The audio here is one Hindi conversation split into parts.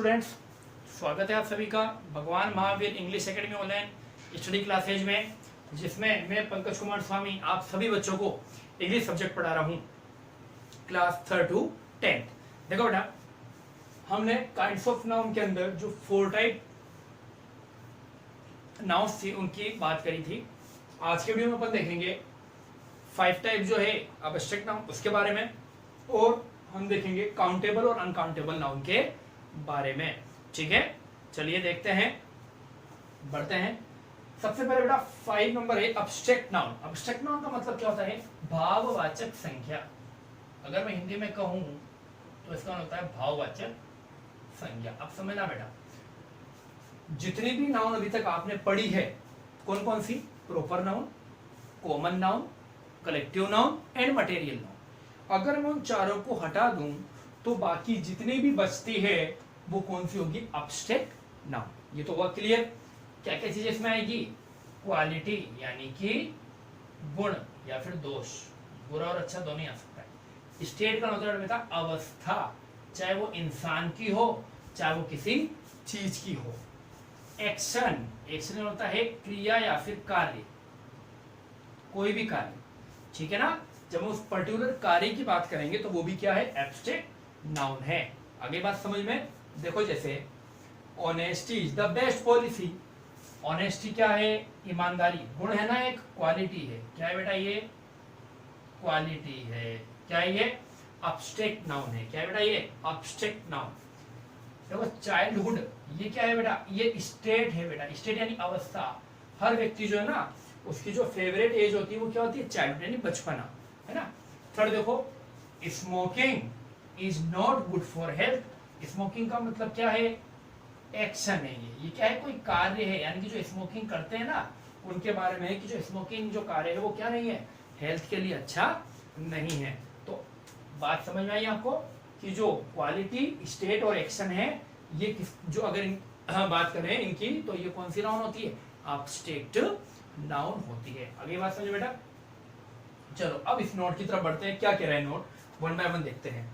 स्टूडेंट्स, स्वागत है आप सभी का भगवान Mahavir English academy online study classes में, जिसमें मैं पंकज कुमार स्वामी आप सभी बच्चों को इंग्लिश सब्जेक्ट पढ़ा रहा हूं, क्लास 3rd to 10th। देखो बेटा, हमने काइंड्स ऑफ नाउन के अंदर जो 4 टाइप नाउन्स थी उनकी बात करी थी। आज के वीडियो में अपन देखेंगे 5 टाइप जो है एब्स्ट्रैक्ट नाउन उसके बारे में, और हम देखेंगे काउंटेबल और अनकाउंटेबल नाउन के बारे में। ठीक है, चलिए देखते हैं, बढ़ते हैं। सबसे पहले बेटा 5 नंबर है एब्स्ट्रैक्ट नाउन। एब्स्ट्रैक्ट नाउन का मतलब क्या होता है? भाववाचक संख्या। अगर मैं हिंदी में कहूं तो इसका मतलब होता है भाववाचक संख्या। अब समझना बेटा, जितनी भी नाउन अभी तक आपने पढ़ी है, कौन कौन सी? Proper noun, common noun, collective noun and material noun. अगर मैं उन चारों को हटा दूं तो बाकी जितनी भी बचती है वो कौन सी होगी? Abstract noun. ये तो हुआ क्लियर। क्या क्या चीजें इसमें आएगी? क्वालिटी यानी कि गुण या फिर दोष, बुरा और अच्छा दोनों ही आ सकता है। स्टेट का मतलब बेटा अवस्था, चाहे वो इंसान की हो चाहे वो किसी चीज की हो। एक्शन, एक्शन होता है क्रिया या फिर कार्य, कोई भी कार्य। ठीक है ना? जब हम उस पर्टिकुलर कार्य की बात करेंगे तो वो भी क्या है? एब्स्ट्रैक्ट नाउन है। आगे बात समझ में देखो, जैसे honesty is the best policy. Honesty क्या है? ईमानदारी। गुण है ना, एक क्वालिटी है। क्या है बेटा? ये क्वालिटी है। क्या है ये? एब्स्ट्रैक्ट नाउन है। क्या है बेटा? ये एब्स्ट्रैक्ट नाउन। देखो चाइल्डहुड, ये क्या है बेटा? ये स्टेट है बेटा। स्टेट यानी अवस्था। हर व्यक्ति जो है ना, उसकी जो फेवरेट एज होती है वो क्या होती है? चाइल्डहुड यानी बचपना, है ना। थर्ड देखो, smoking is not good for health. Smoking का मतलब क्या है? एक्शन है। ये क्या है? कोई कार्य है, यानी कि जो स्मोकिंग करते हैं ना उनके बारे में है कि जो स्मोकिंग जो कार्य है वो क्या नहीं है? हेल्थ के लिए अच्छा नहीं है। तो बात समझ में आई आपको कि जो क्वालिटी, स्टेट और एक्शन है, ये जो अगर बात करें इनकी तो ये कौन सी नाउन होती है? एब्स्ट्रैक्ट नाउन होती है। आगे बात समझो बेटा। चलो अब इस नोट की तरफ बढ़ते हैं। क्या कह रहा है नोट? 1 by 1 देखते हैं।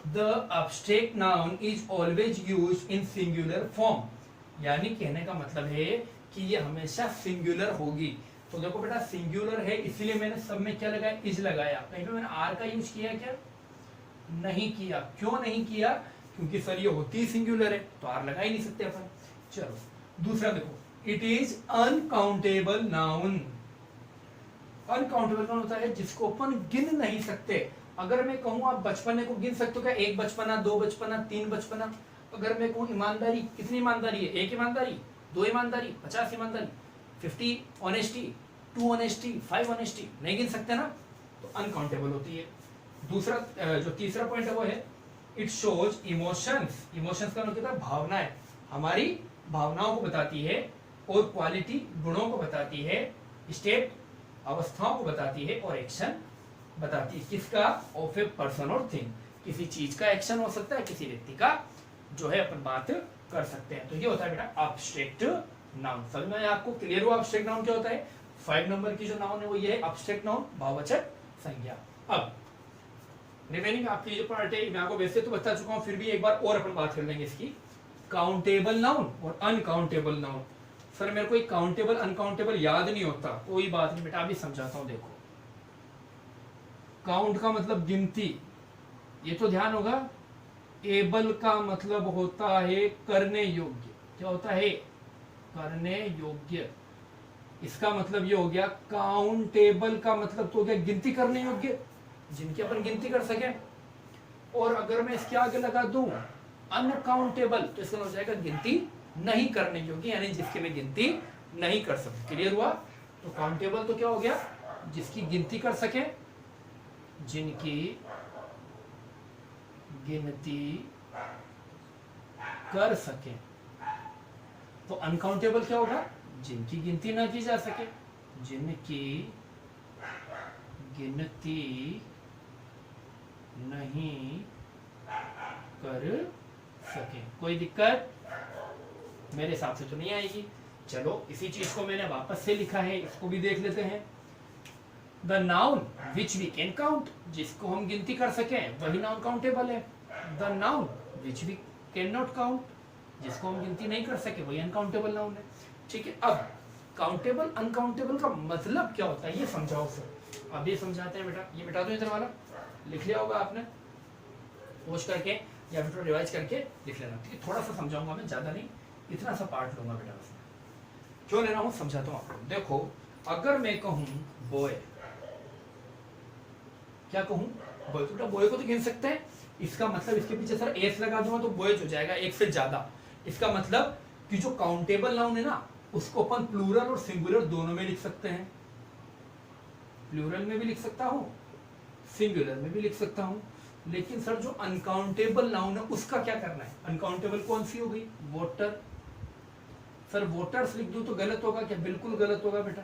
The abstract noun is always used in singular form. यानी कहने का मतलब है कि ये हमेशा सिंगुलर होगी। तो देखो बेटा, सिंगुलर है इसीलिए मैंने सब में क्या लगाया? इज लगाया। कहीं पे मैंने आर का यूज किया क्या? नहीं किया। क्यों नहीं किया? क्योंकि सर ये होती ही सिंगुलर है तो आर लगा ही नहीं सकते अपन। चलो दूसरा देखो, it is uncountable noun. Uncountable कौन होता है? जिसको अपन गिन नहीं सकते। अगर मैं कहूं आप बचपने को गिन सकते हो क्या? 1 बचपना, 2 बचपना, 3 बचपना। अगर मैं कहूं ईमानदारी, कितनी ईमानदारी है? 1 ईमानदारी, 2 ईमानदारी, 50 ईमानदारी, 50 ऑनेस्टी, 2 ऑनेस्टी, 5 ऑनेस्टी, नहीं गिन सकते ना, तो अनकाउंटेबल होती है। दूसरा जो तीसरा पॉइंट है वो है इट शोज इमोशंस। इमोशंस का मतलब भावनाएं, हमारी भावनाओं को बताती है, और क्वालिटी गुणों को बताती है, स्टेट अवस्थाओं को बताती है, और एक्शन बताती है। किसका? ऑफ ए पर्सन और थिंग। किसी चीज का एक्शन हो सकता है, किसी व्यक्ति का जो है अपन बात कर सकते हैं। तो ये होता है बेटा एब्स्ट्रैक्ट नाउन। समझ में आपको? क्लियर हुआ एब्स्ट्रैक्ट नाउन क्या होता है? 5 नंबर की जो नाउन है वो ये है एब्स्ट्रैक्ट नाउन, भाववाचक संज्ञा। अब रिमेनिंग आपकी जो पार्ट है मैं आपको वैसे तो बता चुका हूं, फिर भी एक बार और अपन बात कर लेंगे इसकी। काउंटेबल नाउन और अनकाउंटेबल नाउन। सर मेरे को काउंटेबल अनकाउंटेबल याद नहीं होता, कोई बात नहीं बेटा, अभी समझाता हूं। देखो, काउंट का मतलब गिनती, ये तो ध्यान होगा। एबल का मतलब होता है करने योग्य। क्या होता है? करने योग्य। इसका मतलब ये हो गया। काउंटेबल का मतलब तो हो गया गिनती करने योग्य, जिनकी अपन गिनती कर सके। और अगर मैं इसके आगे लगा दूं अनकाउंटेबल तो इसका हो जाएगा गिनती नहीं करने योग्य, यानी जिसकी मैं गिनती नहीं कर सकती। क्लियर हुआ? तो काउंटेबल तो क्या हो गया? जिसकी गिनती कर सके, जिनकी गिनती कर सके। तो अनकाउंटेबल क्या होगा? जिनकी गिनती ना की जा सके, जिनकी गिनती नहीं कर सके। कोई दिक्कत मेरे हिसाब से तो नहीं आएगी। चलो इसी चीज को मैंने वापस से लिखा है, इसको भी देख लेते हैं। The noun which we can count, जिसको हम गिनती कर सके वही नाउन काउंटेबल है। The noun which we can not count, जिसको हम गिनती नहीं कर सके वही अनकाउंटेबल नाउन है। ठीक है, अब काउंटेबल अनकाउंटेबल का मतलब क्या होता है ये समझाओ सर। अब ये समझाते हैं बेटा, ये मिटा दो इधर वाला, लिख लिया होगा आपने पोस्ट करके या फिर रिवाइज करके लिख लेना। ठीक है, थोड़ा सा समझाऊंगा मैं, ज्यादा नहीं, इतना सा पार्ट लूंगा बेटा बस। क्यों ले रहा हूँ समझाता हूँ आपको। देखो अगर मैं कहूँ बॉय, क्या कहूँ बॉय, तो बेटा बॉय को तो गिन सकते हैं, इसका मतलब इसके पीछे सर एस लगा दूंगा तो बॉयज हो जाएगा, एक से ज्यादा। इसका मतलब कि जो काउंटेबल नाउन है ना उसको अपन प्लूरल और सिंगुलर दोनों में लिख सकते हैं। प्लूरल में भी लिख सकता हूँ, सिंगुलर में भी लिख सकता हूँ। लेकिन सर जो अनकाउंटेबल नाउन है उसका क्या करना है। अनकाउंटेबल कौन सी हो गई, वोटर। सर वोटर्स लिख दूं तो गलत होगा क्या, बिल्कुल गलत होगा बेटा।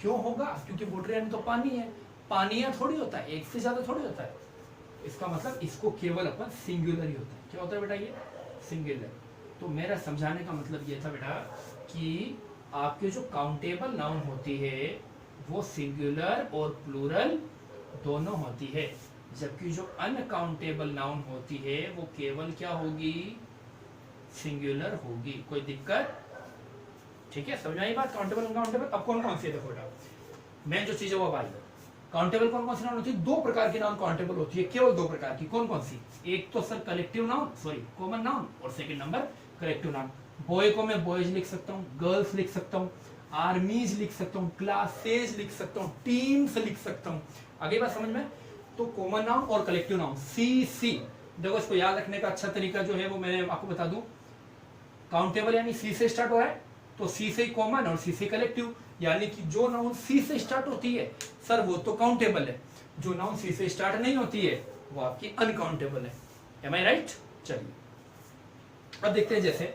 क्यों होगा, क्योंकि वोटर यानी तो पानी है, पानी या थोड़ी होता है, एक से ज्यादा थोड़ी होता है। इसका मतलब इसको केवल अपन सिंगुलर ही होता है। क्या होता है बेटा ये, सिंगुलर। तो मेरा समझाने का मतलब ये था बेटा कि आपके जो काउंटेबल नाउन होती है वो सिंगुलर और प्लूरल दोनों होती है, जबकि जो अनकाउंटेबल नाउन होती है वो केवल क्या होगी, सिंगुलर होगी। कोई दिक्कत, ठीक है, समझ आई बात। काउंटेबल अनकाउंटेबल अब कौन कौन सी है, देखो बेटा मैं जो चीज है वो आई है। काउंटेबल कौन कौन सी नाउन होती है, दो प्रकार की नाउन काउंटेबल होती है, केवल दो प्रकार की। कौन कौन सी, एक तो sir collective noun, sorry common noun, और second number collective noun. Boy को मैं बॉयज लिख सकता हूँ, गर्ल्स लिख सकता हूँ, आर्मीज लिख सकता हूँ, क्लासेज लिख सकता हूँ, टीम्स लिख सकता हूँ। आगे बात समझ में। तो कॉमन नाउन और कलेक्टिव नाउन, सी सी। देखो इसको याद रखने का अच्छा तरीका जो है वो मैंने आपको बता दूं। काउंटेबल यानी सी से स्टार्ट हो रहा है तो सी से कॉमन और सी से कलेक्टिव, यानी कि जो नाउन सी से स्टार्ट होती है सर वो तो काउंटेबल है, जो नाउन सी से स्टार्ट नहीं होती है वो आपकी अनकाउंटेबल है। एम आई राइट। चलिए अब देखते हैं जैसे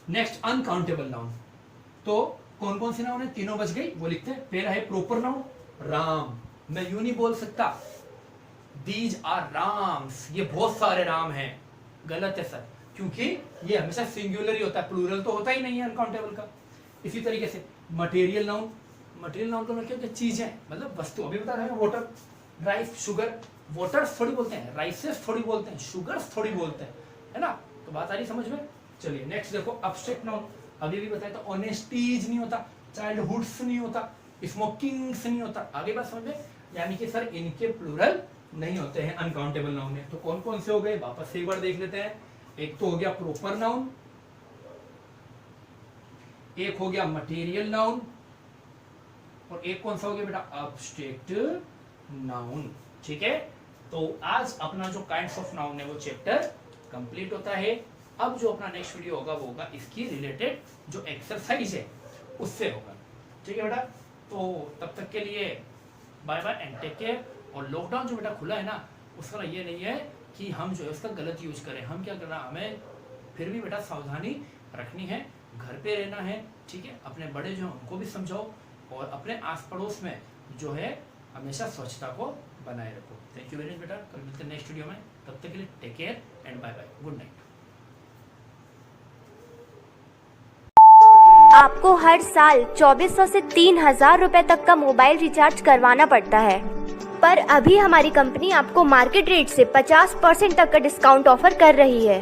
नेक्स्ट अनकाउंटेबल नाउन। तो कौन कौन सी नाउन है, तीनों बच गई, वो लिखते हैं। पहला है प्रॉपर नाउन, राम। मैं यूं नहीं बोल सकता दीज आर राम्स, ये बहुत सारे राम हैं, गलत है सर, क्योंकि ये हमेशा सिंगुलर ही होता है, प्लूरल तो होता ही नहीं है अनकाउंटेबल का। इसी तरीके से मटेरियल नाउन, मटेरियल नाउन का मतलब क्या, चीजें मतलब वस्तु। अभी बता रहे हैं वाटर, राइस, शुगर। वाटर्स थोड़ी बोलते हैं, राइसेस थोड़ी बोलते हैं, शुगर्स थोड़ी बोलते हैं, है ना। तो बात आ रही समझ में। चलिए नेक्स्ट देखो अब्स्ट्रैक्ट नाउन। अभी भी बताया था ऑनेस्टीज नहीं होता, चाइल्डहुड्स नहीं होता, स्मोकिंग्स नहीं होता। आगे बात समझ में, यानी कि सर इनके प्लूरल नहीं होते हैं अनकाउंटेबल नाउन में। तो कौन कौन से हो गए, वापस से एक बार देख लेते हैं। एक तो हो गया प्रॉपर नाउन, एक हो गया मटेरियल नाउन, और एक कौन सा हो गया बेटा, अब्स्ट्रैक्ट नाउन। ठीक है, तो आज अपना जो काइंड्स ऑफ नाउन है वो चैप्टर कंप्लीट होता है। अब जो अपना नेक्स्ट वीडियो होगा वो होगा इसकी रिलेटेड जो एक्सरसाइज है उससे होगा। ठीक है बेटा, तो तब तक के लिए bye bye and take care. और लॉकडाउन जो बेटा खुला है ना उसका ये नहीं है कि हम जो है उसका गलत यूज करें। हम क्या करना, हमें फिर भी बेटा सावधानी रखनी है, घर पे रहना है। ठीक है, अपने बड़े जो हैं उनको भी समझाओ और अपने आस पड़ोस में जो है हमेशा स्वच्छता को बनाए रखो। थैंक यू वेरी मच बेटा, कल मिलते हैं नेक्स्ट वीडियो में। तब तक के लिए take care and bye bye, good night. आपको हर साल 2400 से 3000 रुपए तक का मोबाइल रिचार्ज करवाना पड़ता है, पर अभी हमारी कंपनी आपको मार्केट रेट से 50% तक का डिस्काउंट ऑफर कर रही है।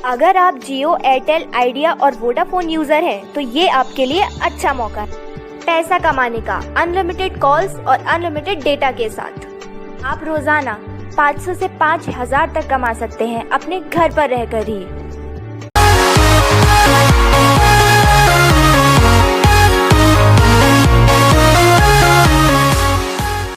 अगर आप जियो, एयरटेल, आइडिया और वोडाफोन यूजर हैं, तो ये आपके लिए अच्छा मौका है पैसा कमाने का, अनलिमिटेड कॉल्स और अनलिमिटेड डेटा के साथ। आप रोजाना 500 से 5000 तक कमा सकते हैं अपने घर पर रहकर ही।